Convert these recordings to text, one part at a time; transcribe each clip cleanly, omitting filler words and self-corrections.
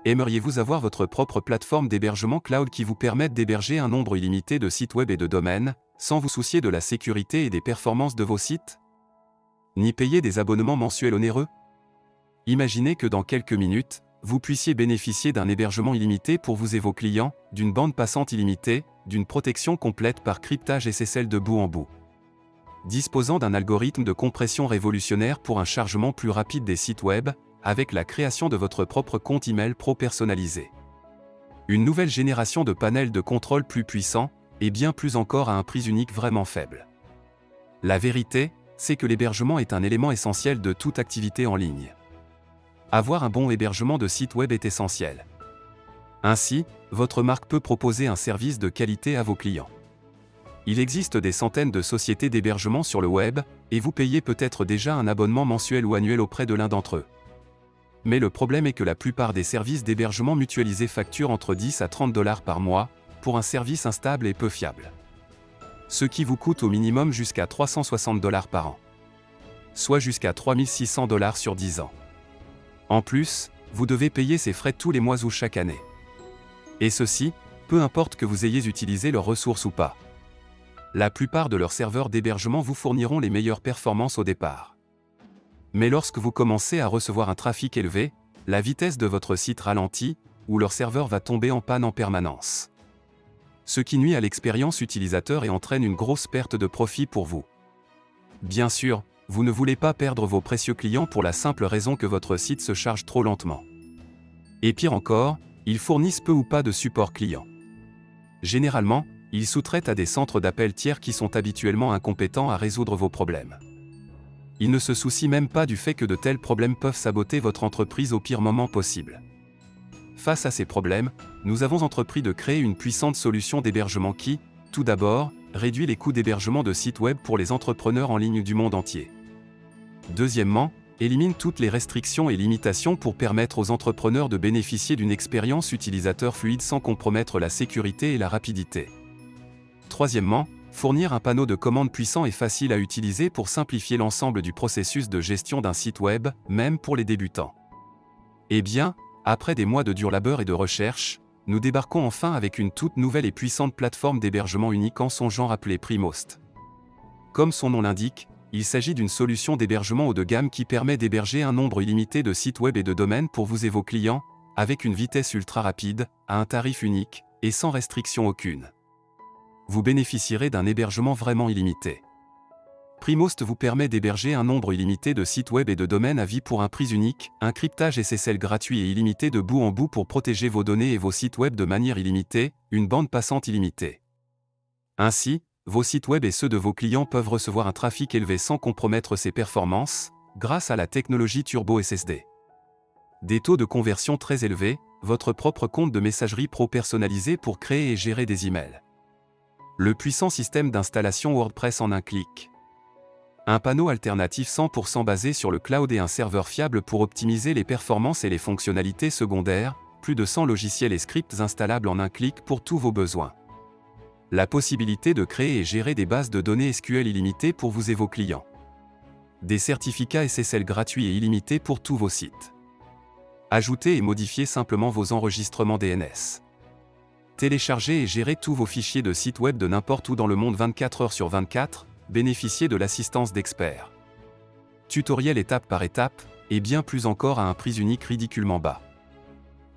Aimeriez-vous avoir votre propre plateforme d'hébergement cloud qui vous permette d'héberger un nombre illimité de sites web et de domaines, sans vous soucier de la sécurité et des performances de vos sites? Ni payer des abonnements mensuels onéreux? Imaginez que dans quelques minutes, vous puissiez bénéficier d'un hébergement illimité pour vous et vos clients, d'une bande passante illimitée, d'une protection complète par cryptage SSL de bout en bout. Disposant d'un algorithme de compression révolutionnaire pour un chargement plus rapide des sites web, avec la création de votre propre compte email pro personnalisé. Une nouvelle génération de panels de contrôle plus puissants, et bien plus encore à un prix unique vraiment faible. La vérité, c'est que l'hébergement est un élément essentiel de toute activité en ligne. Avoir un bon hébergement de site web est essentiel. Ainsi, votre marque peut proposer un service de qualité à vos clients. Il existe des centaines de sociétés d'hébergement sur le web, et vous payez peut-être déjà un abonnement mensuel ou annuel auprès de l'un d'entre eux. Mais le problème est que la plupart des services d'hébergement mutualisés facturent entre 10 à 30 $ par mois, pour un service instable et peu fiable. Ce qui vous coûte au minimum jusqu'à 360 $ par an. Soit jusqu'à 3600 $ sur 10 ans. En plus, vous devez payer ces frais tous les mois ou chaque année. Et ceci, peu importe que vous ayez utilisé leurs ressources ou pas. La plupart de leurs serveurs d'hébergement vous fourniront les meilleures performances au départ. Mais lorsque vous commencez à recevoir un trafic élevé, la vitesse de votre site ralentit, ou leur serveur va tomber en panne en permanence. Ce qui nuit à l'expérience utilisateur et entraîne une grosse perte de profit pour vous. Bien sûr, vous ne voulez pas perdre vos précieux clients pour la simple raison que votre site se charge trop lentement. Et pire encore, ils fournissent peu ou pas de support client. Généralement, ils sous-traitent à des centres d'appel tiers qui sont habituellement incompétents à résoudre vos problèmes. Ils ne se soucient même pas du fait que de tels problèmes peuvent saboter votre entreprise au pire moment possible. Face à ces problèmes, nous avons entrepris de créer une puissante solution d'hébergement qui, tout d'abord, réduit les coûts d'hébergement de sites web pour les entrepreneurs en ligne du monde entier. Deuxièmement, élimine toutes les restrictions et limitations pour permettre aux entrepreneurs de bénéficier d'une expérience utilisateur fluide sans compromettre la sécurité et la rapidité. Troisièmement, fournir un panneau de commande puissant et facile à utiliser pour simplifier l'ensemble du processus de gestion d'un site web, même pour les débutants. Eh bien, après des mois de dur labeur et de recherche, nous débarquons enfin avec une toute nouvelle et puissante plateforme d'hébergement unique en son genre appelée Premost. Comme son nom l'indique, il s'agit d'une solution d'hébergement haut de gamme qui permet d'héberger un nombre illimité de sites web et de domaines pour vous et vos clients, avec une vitesse ultra rapide, à un tarif unique, et sans restriction aucune. Vous bénéficierez d'un hébergement vraiment illimité. Premost vous permet d'héberger un nombre illimité de sites web et de domaines à vie pour un prix unique, un cryptage SSL gratuit et illimité de bout en bout pour protéger vos données et vos sites web de manière illimitée, une bande passante illimitée. Ainsi, vos sites web et ceux de vos clients peuvent recevoir un trafic élevé sans compromettre ses performances, grâce à la technologie Turbo SSD. Des taux de conversion très élevés, votre propre compte de messagerie pro personnalisé pour créer et gérer des emails. Le puissant système d'installation WordPress en un clic. Un panneau alternatif 100% basé sur le cloud et un serveur fiable pour optimiser les performances et les fonctionnalités secondaires, plus de 100 logiciels et scripts installables en un clic pour tous vos besoins. La possibilité de créer et gérer des bases de données SQL illimitées pour vous et vos clients. Des certificats SSL gratuits et illimités pour tous vos sites. Ajoutez et modifiez simplement vos enregistrements DNS. Téléchargez et gérez tous vos fichiers de sites web de n'importe où dans le monde 24 heures sur 24, bénéficiez de l'assistance d'experts. Tutoriel étape par étape, et bien plus encore à un prix unique ridiculement bas.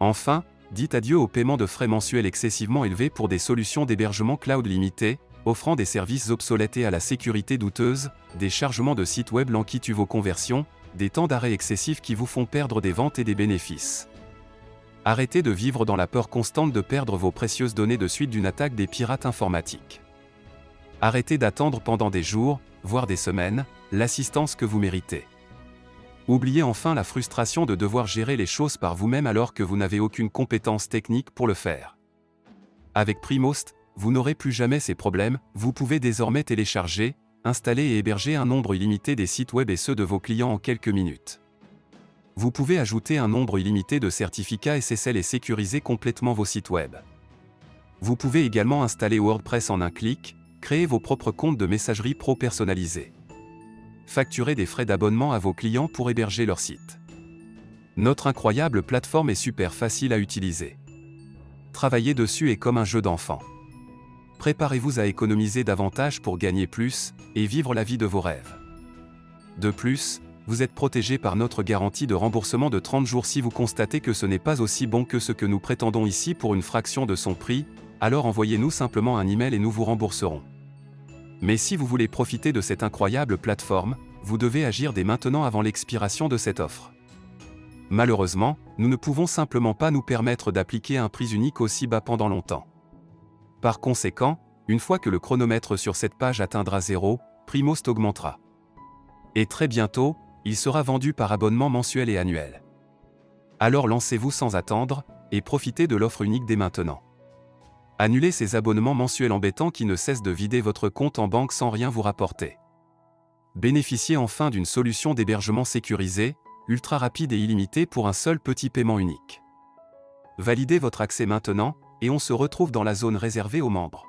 Enfin, dites adieu au paiement de frais mensuels excessivement élevés pour des solutions d'hébergement cloud limitées, offrant des services obsolètes et à la sécurité douteuse, des chargements de sites web lents qui tuent vos conversions, des temps d'arrêt excessifs qui vous font perdre des ventes et des bénéfices. Arrêtez de vivre dans la peur constante de perdre vos précieuses données de suite d'une attaque des pirates informatiques. Arrêtez d'attendre pendant des jours, voire des semaines, l'assistance que vous méritez. Oubliez enfin la frustration de devoir gérer les choses par vous-même alors que vous n'avez aucune compétence technique pour le faire. Avec Premost, vous n'aurez plus jamais ces problèmes, vous pouvez désormais télécharger, installer et héberger un nombre illimité des sites web et ceux de vos clients en quelques minutes. Vous pouvez ajouter un nombre illimité de certificats SSL et sécuriser complètement vos sites web. Vous pouvez également installer WordPress en un clic, créer vos propres comptes de messagerie pro personnalisés. Facturer des frais d'abonnement à vos clients pour héberger leur site. Notre incroyable plateforme est super facile à utiliser. Travailler dessus est comme un jeu d'enfant. Préparez-vous à économiser davantage pour gagner plus et vivre la vie de vos rêves. De plus, vous êtes protégé par notre garantie de remboursement de 30 jours si vous constatez que ce n'est pas aussi bon que ce que nous prétendons ici pour une fraction de son prix, alors envoyez-nous simplement un email et nous vous rembourserons. Mais si vous voulez profiter de cette incroyable plateforme, vous devez agir dès maintenant avant l'expiration de cette offre. Malheureusement, nous ne pouvons simplement pas nous permettre d'appliquer un prix unique aussi bas pendant longtemps. Par conséquent, une fois que le chronomètre sur cette page atteindra 0, Primost augmentera. Et très bientôt, il sera vendu par abonnement mensuel et annuel. Alors lancez-vous sans attendre, et profitez de l'offre unique dès maintenant. Annulez ces abonnements mensuels embêtants qui ne cessent de vider votre compte en banque sans rien vous rapporter. Bénéficiez enfin d'une solution d'hébergement sécurisée, ultra rapide et illimitée pour un seul petit paiement unique. Validez votre accès maintenant, et on se retrouve dans la zone réservée aux membres.